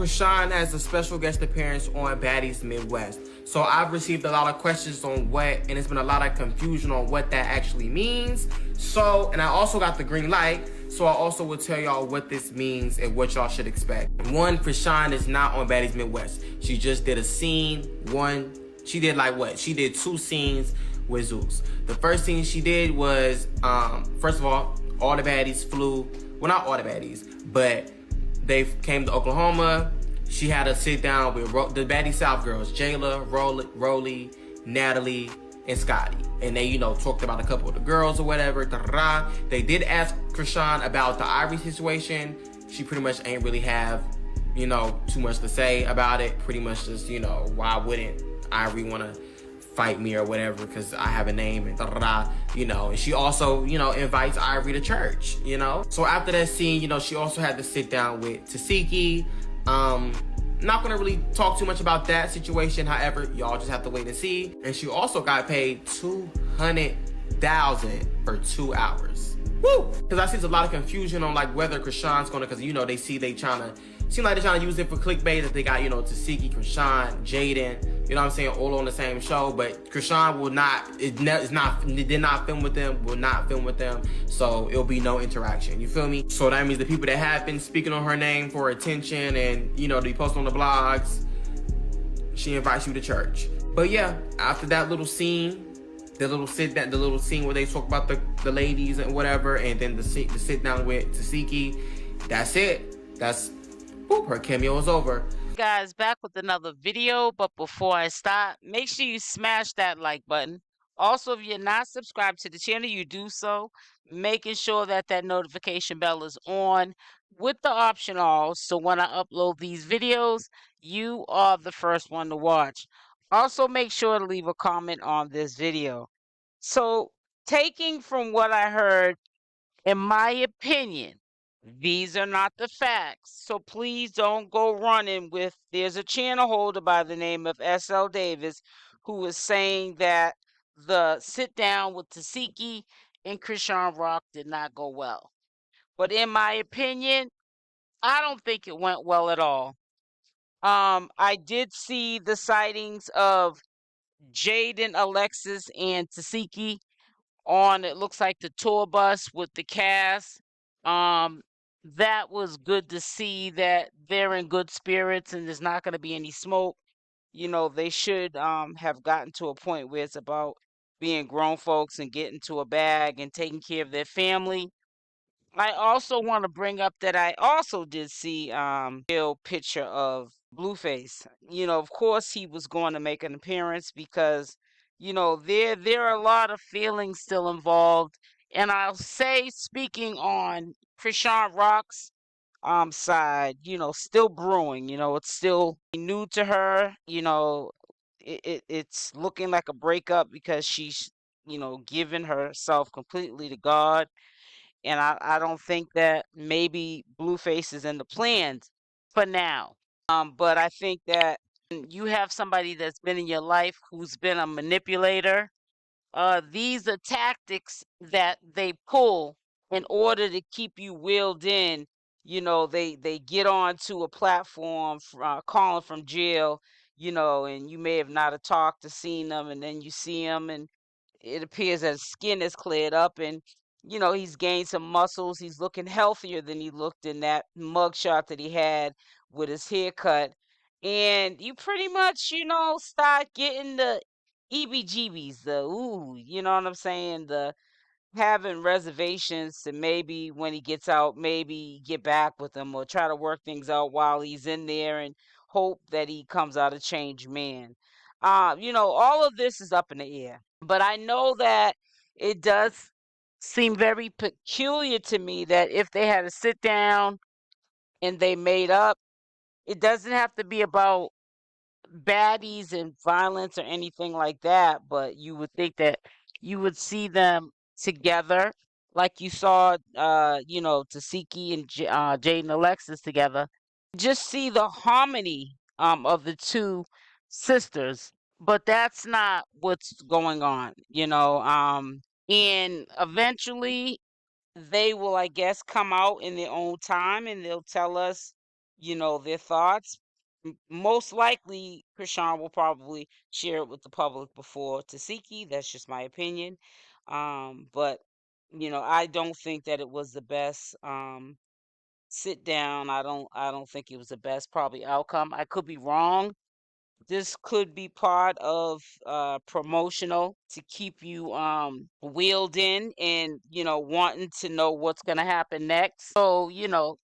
Chrisean has a special guest appearance on Baddies Midwest. So I've received a lot of questions on what, and it's been a lot of confusion on what that actually means. So, and I also got the green light, so I also will tell y'all what this means and what y'all should expect. One, Chrisean is not on Baddies Midwest. She just did a scene. She did 2 scenes with Zeus. The first thing she did was, first of all the baddies flew, well, not all the baddies, but they came to Oklahoma. She had a sit down with the Baddie South girls, Jayla, Rolly, Natalie, and Scotty. And they, talked about a couple of the girls or whatever. They did ask Chrisean about the Ivory situation. She pretty much ain't really have, too much to say about it. Pretty much just, why wouldn't Ivory want to fight me or whatever, because I have a name and and she also, invites Ivory to church, So after that scene, she also had to sit down with Tesehki. Not gonna really talk too much about that situation, however, y'all just have to wait and see. And she also got paid $200,000 for 2 hours. Woo! Because I see there's a lot of confusion on whether Chrisean's gonna, because they trying to use it for clickbait, that they got, Tesehki, Chrisean, Jaidyn, all on the same show. But Chrisean did not film with them, will not film with them, so it'll be no interaction, you feel me? So that means the people that have been speaking on her name for attention and, to be posting on the blogs, she invites you to church. But yeah, after that little scene, the little scene where they talk about the ladies and whatever, and then the sit down with Tesehki, that's it. Her cameo is over. Guys, back with another video, but before I start, make sure you smash that like button. Also, if you're not subscribed to the channel, you do so, making sure that notification bell is on with the option all, so when I upload these videos, you are the first one to watch. Also, make sure to leave a comment on this video. So, taking from what I heard, in my opinion, these are not the facts, so please don't go running with, there's a channel holder by the name of SL Davis who is saying that the sit down with Tesehki and CashApp did not go well. But in my opinion, I don't think it went well at all. I did see the sightings of Jaidyn, Alexis, and Tesehki on, it looks like, the tour bus with the cast. That was good to see that they're in good spirits and there's not going to be any smoke. They should have gotten to a point where it's about being grown folks and getting to a bag and taking care of their family. I also want to bring up that I also did see real picture of Blueface. Of course he was going to make an appearance because there are a lot of feelings still involved. And I'll say, speaking on CashApp's side, still brewing, it's still new to her, it's looking like a breakup because she's, given herself completely to God. And I don't think that maybe Blueface is in the plans for now. But I think that you have somebody that's been in your life who's been a manipulator. These are tactics that they pull in order to keep you wheeled in. They get onto a platform, calling from jail, and you may have not have talked or seen them, and then you see them, and it appears that his skin is cleared up, and he's gained some muscles. He's looking healthier than he looked in that mugshot that he had with his haircut. And you pretty much, start getting the EBGBs, the ooh, you know what I'm saying? The having reservations to maybe when he gets out, maybe get back with him or try to work things out while he's in there and hope that he comes out a changed man. All of this is up in the air. But I know that it does seem very peculiar to me that if they had to sit down and they made up, it doesn't have to be about baddies and violence or anything like that, but you would think that you would see them together, like you saw, Tesehki and Jaidyn, Alexis together. Just see the harmony of the two sisters, but that's not what's going on, and eventually they will, I guess, come out in their own time and they'll tell us their thoughts. Most likely, Chrisean will probably share it with the public before Tesehki. That's just my opinion. But I don't think that it was the best sit down. I don't think it was the best probably outcome. I could be wrong. This could be part of promotional to keep you wheeled in and wanting to know what's going to happen next. So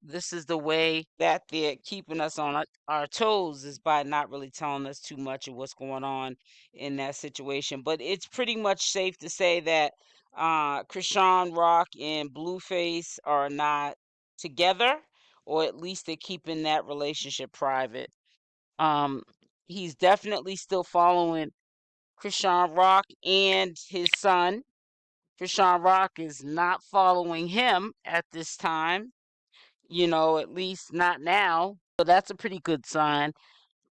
this is the way that they're keeping us on our toes, is by not really telling us too much of what's going on in that situation. But it's pretty much safe to say that Chrisean Rock and Blueface are not together, or at least they're keeping that relationship private. um, he's definitely still following Chrisean Rock and his son. Chrisean Rock is not following him at this time, at least not now. So that's a pretty good sign.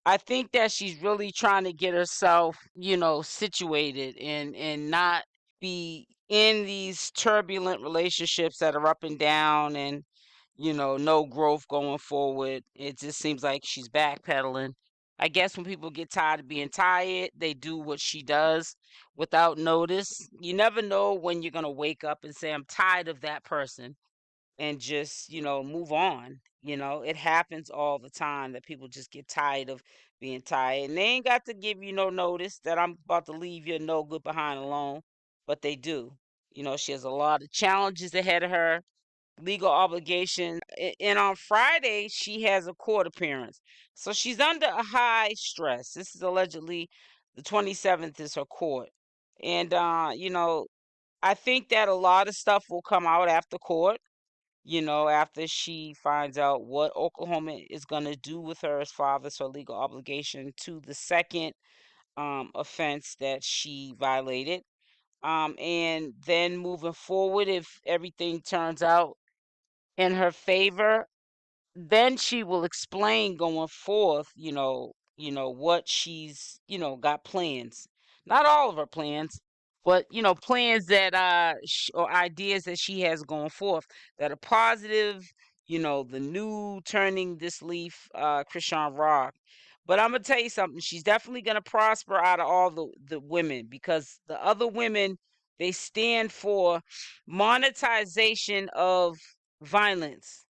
I think that she's really trying to get herself, situated and not be in these turbulent relationships that are up and down, and no growth going forward. It just seems like she's backpedaling. I guess when people get tired of being tired, they do what she does without notice. You never know when you're going to wake up and say, I'm tired of that person, and just move on. It happens all the time that people just get tired of being tired, and they ain't got to give you no notice that I'm about to leave you no good behind alone, but they do. She has a lot of challenges ahead of her, legal obligation, and on Friday she has a court appearance, so she's under a high stress. This is allegedly the 27th is her court, and I think that a lot of stuff will come out after court, after she finds out what Oklahoma is going to do with her as far as her legal obligation to the second offense that she violated. And then moving forward, if everything turns out in her favor, then she will explain going forth, what she's, got plans. Not all of her plans, but plans that or ideas that she has going forth that are positive. The new turning this leaf, Chrisean Rock. But I'm gonna tell you something. She's definitely gonna prosper out of all the women, because the other women, they stand for monetization of violence.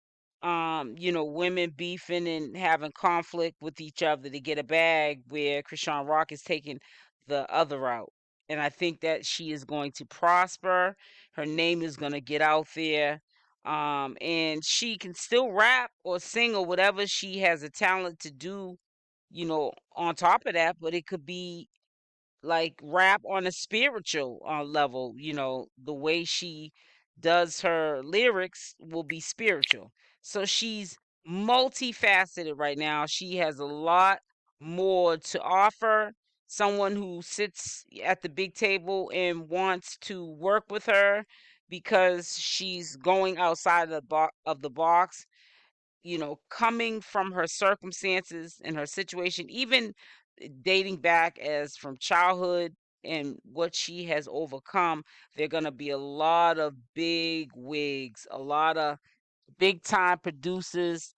Women beefing and having conflict with each other to get a bag, where Chrisean Rock is taking the other route. And I think that she is going to prosper. Her name is going to get out there. And she can still rap or sing or whatever she has a talent to do, on top of that, but it could be like rap on a spiritual level. The way she does her lyrics will be spiritual. So she's multifaceted right now. She has a lot more to offer. Someone who sits at the big table and wants to work with her because she's going outside of the box, coming from her circumstances and her situation, even dating back as from childhood and what she has overcome. There are going to be a lot of big wigs, a lot of big time producers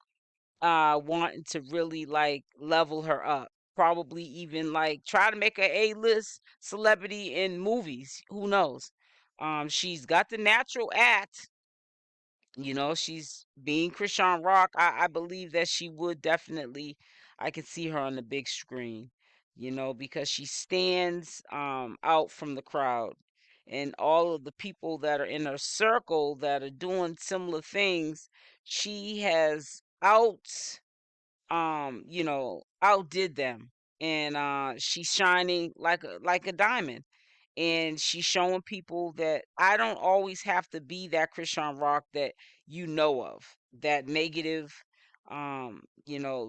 wanting to really like level her up. Probably even like try to make her A-list celebrity in movies. Who knows? She's got the natural act. She's being Chrisean Rock. I believe that she would definitely, I could see her on the big screen, because she stands out from the crowd. And all of the people that are in her circle that are doing similar things, she has outdid them. And she's shining like a diamond, and she's showing people that I don't always have to be that Chrisean Rock that you know of, that negative,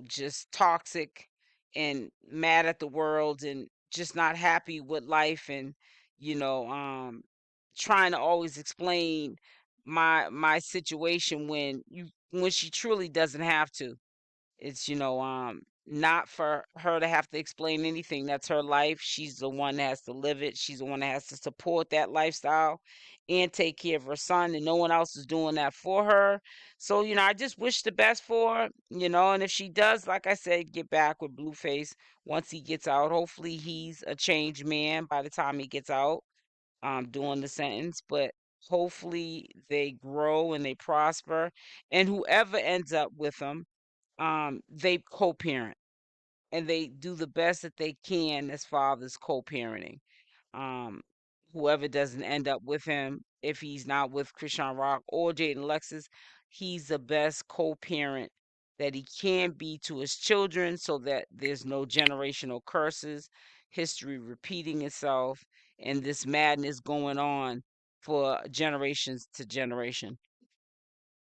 just toxic and mad at the world and just not happy with life, and you know, um, trying to always explain my situation when she truly doesn't have to. It's not for her to have to explain anything. That's her life. She's the one that has to live it. She's the one that has to support that lifestyle and take care of her son, and no one else is doing that for her. So, I just wish the best for her, and if she does, like I said, get back with Blueface once he gets out, hopefully he's a changed man by the time he gets out, doing the sentence. But hopefully they grow and they prosper, and whoever ends up with them, they co-parent and they do the best that they can as fathers co-parenting. Um, Whoever doesn't end up with him, if he's not with Chrisean Rock or Jaidyn Alexis, he's the best co-parent that he can be to his children, so that there's no generational curses, history repeating itself, and this madness going on for generations to generation.